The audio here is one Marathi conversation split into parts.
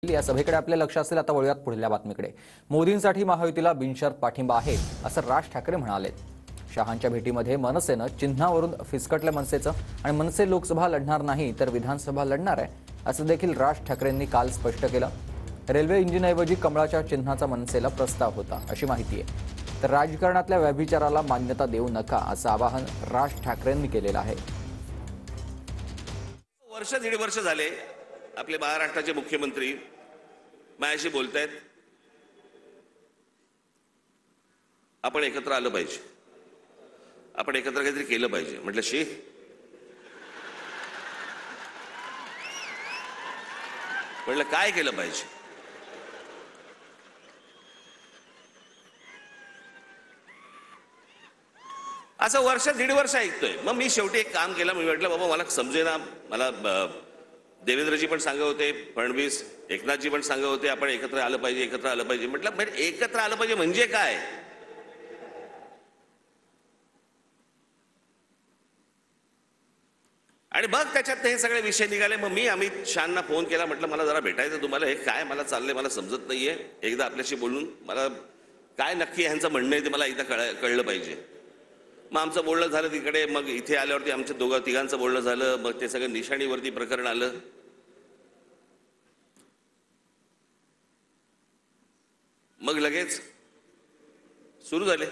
या सभेकडे आपले लक्ष असेल. आता वळूयात पुढल्या बातमीकडे. मोदींसाठी महायुतीला बिनशर्त पाठिंबा आहे असं राज ठाकरे म्हणाले. शहांच्या भेटीमध्ये मनसेनं चिन्हावरून फिसकटले मनसेचं आणि मनसे लोकसभा लढणार नाही तर विधानसभा लढणार आहे असं देखील राज ठाकरेंनी काल स्पष्ट केलं. रेल्वे इंजिनऐवजी कमळाच्या चिन्हाचा मनसेला प्रस्ताव होता अशी माहिती आहे. तर राजकारणातल्या व्यभिचाराला मान्यता देऊ नका असं आवाहन राज ठाकरेंनी केलेलं आहे. वर्ष दीड वर्ष झाले आपले महाराष्ट्राचे मुख्यमंत्री माझ्याशी बोलतायत. आपण एकत्र आलं पाहिजे, आपण एकत्र काहीतरी केलं पाहिजे. म्हटलं शी म्हटलं काय केलं पाहिजे. असं वर्ष दीड वर्ष ऐकतोय. मग मी शेवटी एक काम केलं. मी म्हटलं बाबा मला समजेना. मला देवेंद्रजी पण सांगत होते, फडणवीस एकनाथजी पण सांगत होते आपण एकत्र आलं पाहिजे, एकत्र आलं पाहिजे. म्हटलं एकत्र आलं पाहिजे म्हणजे काय. आणि मग त्याच्यात हे सगळे विषय निघाले. मग मी अमित शहांना फोन केला. म्हटलं मला जरा भेटायचं तुम्हाला. हे काय मला चाललंय मला समजत नाहीये. एकदा आपल्याशी बोलून मला काय नक्की ह्यांचं म्हणणं आहे ते मला एकदा कळलं पाहिजे. मग आमचं बोलणं झालं तिकडे. मग इथे आल्यावरती आमच्या तिघांचं बोलणं झालं. मग ते सगळं निशाणीवरती प्रकरण आलं. मग लगेच सुरू झाले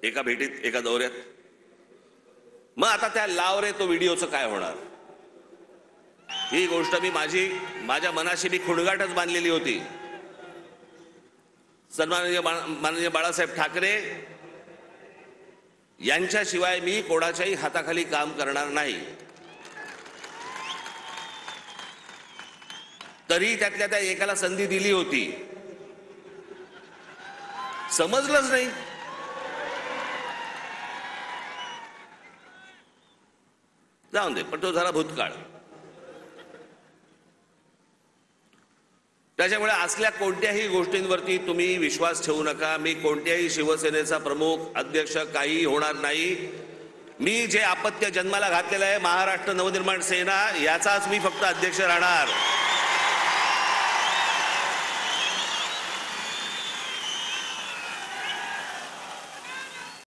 एका भेटीत, एका दौऱ्यात. मग आता त्या लाव रे तो व्हिडिओचं काय होणार. ही गोष्ट मी माझ्या मनाशी मी खुणगाटच बांधलेली होती. सन्माननीय माननीय बाळासाहेब ठाकरे यांच्याशिवाय मी कोणाच्याही हाताखाली काम करणार नाही. तरी त्यातल्या त्या एकाला संधी दिली होती, समजलंच नाही. जाऊन दे, पण तो झाला भूतकाळ. त्याच्यामुळे असल्या कोणत्याही गोष्टींवरती तुम्ही विश्वास ठेवू नका. मी कोणत्याही शिवसेनेचा प्रमुख अध्यक्ष काही होणार नाही. मी जे अपत्य जन्माला घातलेलं आहे महाराष्ट्र नवनिर्माण सेना याचाच मी फक्त अध्यक्ष राहणार.